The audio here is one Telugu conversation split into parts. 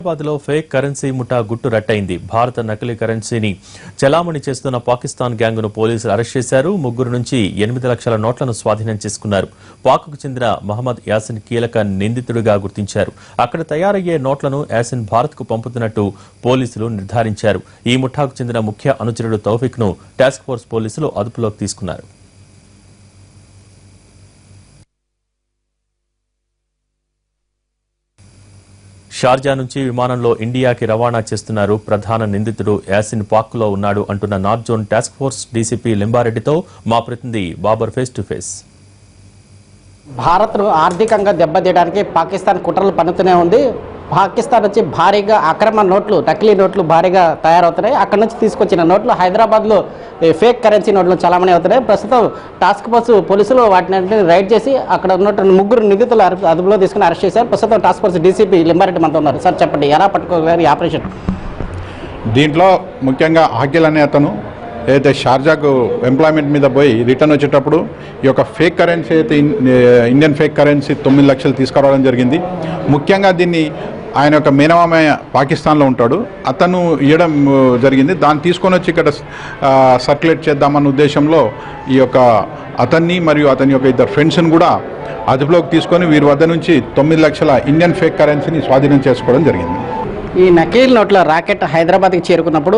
హైదరాబాద్లో ఫేక్ కరెన్సీ ముఠా గుట్టు రట్టయింది. భారత నకిలీ కరెన్సీని చలామణి చేస్తున్న పాకిస్తాన్ గ్యాంగ్ను పోలీసులు అరెస్ట్ చేశారు. ముగ్గురు నుంచి 8 లక్షల నోట్లను స్వాధీనం చేసుకున్నారు. పాక్కు చెందిన మహమ్మద్ యాసిన్ కీలక నిందితుడిగా గుర్తించారు. అక్కడ తయారయ్యే నోట్లను యాసిన్ భారత్కు పంపుతున్నట్టు పోలీసులు నిర్ధారించారు. ఈ ముఠాకు చెందిన ముఖ్య అనుచరుడు తౌఫిక్ను టాస్క్ ఫోర్స్ పోలీసులు అదుపులోకి తీసుకున్నారు. షార్జా నుంచి విమానంలో ఇండియాకి రవాణా చేస్తున్నారు. ప్రధాన నిందితుడు యాసిన్ పాక్లో ఉన్నాడు అంటున్న north zone task force DCP లింబారెడ్డితో మా ప్రతినిధి బాబర్ ఫేస్ టు ఫేస్. భారత్ను ఆర్థికంగా దెబ్బతీయడానికి పాకిస్తాన్ కుట్రలు పన్నుతూనే ఉంది. పాకిస్తాన్ నుంచి భారీగా అక్రమ నోట్లు, నకిలీ నోట్లు భారీగా తయారవుతున్నాయి. అక్కడ నుంచి తీసుకొచ్చిన నోట్లు హైదరాబాద్లో ఫేక్ కరెన్సీ నోట్లు చలామణి అవుతున్నాయి. ప్రస్తుతం టాస్క్ ఫోర్స్ పోలీసులు వాటిని రైడ్ చేసి అక్కడ ఉన్నటువంటి ముగ్గురు నిందితులు అదుపులో తీసుకుని అరెస్ట్ చేశారు. ప్రస్తుతం టాస్క్ ఫోర్స్ డీసీపీ లింబారెడ్డి మనతో ఉన్నారు. సార్ చెప్పండి, ఎలా పట్టుకోగలిగారు ఈ ఆపరేషన్? దీంట్లో ముఖ్యంగా అఖిల్ అనే అతను ఏదైతే షార్జాకు ఎంప్లాయ్మెంట్ మీద పోయి రిటర్న్ వచ్చేటప్పుడు ఈ యొక్క ఫేక్ కరెన్సీ అయితే ఇండియన్ ఫేక్ కరెన్సీ 9 లక్షలు తీసుకురావడం జరిగింది. ముఖ్యంగా దీన్ని ఆయన యొక్క మేనమామయ్య పాకిస్తాన్లో ఉంటాడు, అతను ఇవ్వడం జరిగింది. దాన్ని తీసుకొని వచ్చి ఇక్కడ సర్క్యులేట్ చేద్దామన్న ఉద్దేశంలో ఈ యొక్క అతన్ని మరియు అతని యొక్క ఇద్దరు ఫ్రెండ్స్ని కూడా అదుపులోకి తీసుకొని వీరి వద్ద నుంచి 9 లక్షల ఇండియన్ ఫేక్ కరెన్సీని స్వాధీనం చేసుకోవడం జరిగింది. ఈ నకీల్ నోట్ల రాకెట్ హైదరాబాద్కి చేరుకున్నప్పుడు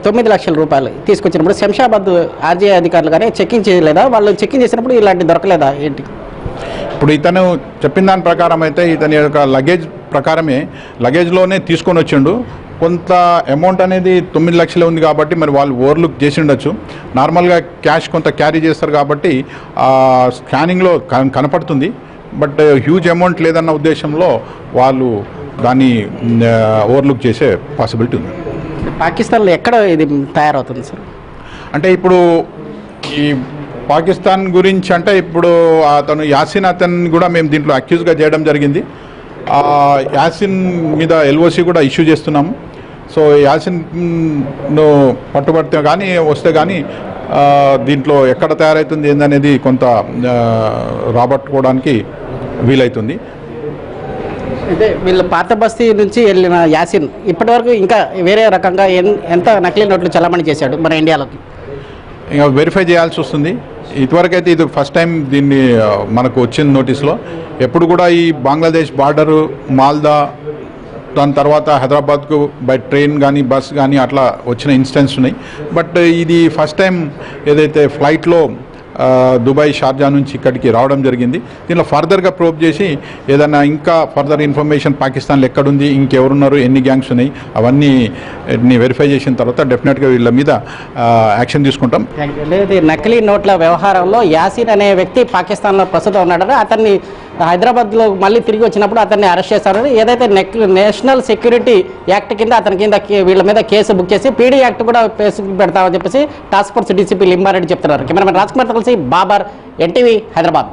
9 లక్షల రూపాయలు తీసుకొచ్చినప్పుడు శంషాబాద్ ఆర్జీఐ అధికారులు కానీ చెక్కింగ్ చేయలేదా? వాళ్ళు చెక్కింగ్ చేసినప్పుడు ఇలాంటి దొరకలేదా ఏంటి? ఇప్పుడు ఇతను చెప్పిన దాని ప్రకారం అయితే ఇతని యొక్క లగేజ్ ప్రకారమే లగేజ్లోనే తీసుకొని వచ్చిండు. కొంత అమౌంట్ అనేది 9 లక్షలే ఉంది కాబట్టి మరి వాళ్ళు ఓవర్లుక్ చేసి ఉండొచ్చు. నార్మల్గా క్యాష్ కొంత క్యారీ చేస్తారు కాబట్టి స్కానింగ్లో కనపడుతుంది. బట్ హ్యూజ్ అమౌంట్ లేదన్న ఉద్దేశంలో వాళ్ళు దాన్ని ఓవర్లుక్ చేసే పాసిబిలిటీ ఉంది. పాకిస్తాన్లో ఎక్కడ ఇది తయారవుతుంది సార్? అంటే ఇప్పుడు ఈ పాకిస్తాన్ గురించి అంటే ఇప్పుడు అతను యాసిన్ అతన్ని కూడా మేము దీంట్లో అక్యూజ్గా చేయడం జరిగింది. యాసిన్ మీద ఎల్ఓసి కూడా ఇష్యూ చేస్తున్నాము. సో యాసిన్ను పట్టుబడితే కానీ వస్తే కానీ దీంట్లో ఎక్కడ తయారవుతుంది ఏందనేది కొంత రాబట్టుకోవడానికి వీలవుతుంది. అయితే వీళ్ళు పాత బస్తీ నుంచి వెళ్ళిన యాసిన్ ఇప్పటివరకు ఇంకా వేరే రకంగా ఎంత నకిలీ నోట్లు చలామణి చేశాడు మన ఇండియాలోకి? ఇంకా వెరిఫై చేయాల్సి వస్తుంది. ఇదివరకు అయితే ఇది ఫస్ట్ టైం దీన్ని మనకు వచ్చిన నోటీస్లో. ఎప్పుడు కూడా ఈ బంగ్లాదేశ్ బార్డరు, మాల్దా, దాని తర్వాత హైదరాబాద్కు బై ట్రైన్ కానీ బస్ కానీ అట్లా వచ్చిన ఇన్స్టెన్స్ ఉన్నాయి. బట్ ఇది ఫస్ట్ టైం ఏదైతే ఫ్లైట్లో దుబాయ్, షార్జా నుంచి ఇక్కడికి రావడం జరిగింది. దీనిలో ఫర్దర్గా ప్రోబ్ చేసి ఏదైనా ఇంకా ఫర్దర్ ఇన్ఫర్మేషన్ పాకిస్తాన్లో ఎక్కడుంది, ఇంకెవరున్నారు, ఎన్ని గ్యాంగ్స్ ఉన్నాయి, అవన్నీ వెరిఫై చేసిన తర్వాత డెఫినెట్గా వీళ్ళ మీద యాక్షన్ తీసుకుంటాం. నకిలీ నోట్ల వ్యవహారంలో యాసిన్ అనే వ్యక్తి పాకిస్తాన్లో ప్రస్తుతం ఉన్నాడని, అతన్ని హైదరాబాద్లో మళ్ళీ తిరిగి వచ్చినప్పుడు అతన్ని అరెస్ట్ చేశారని, ఏదైతే నేషనల్ సెక్యూరిటీ యాక్ట్ కింద అతని కింద వీళ్ళ మీద కేసు బుక్ చేసి పీడీ యాక్ట్ కూడా కేసు పెడతామని చెప్పేసి టాస్క్ ఫోర్స్ డీసీపీ లింబారెడ్డి చెప్తున్నారు. కెమెరామెన్ రాజ్ కుమార్ కలిసి బాబర్, ఎన్టీవీ, హైదరాబాద్.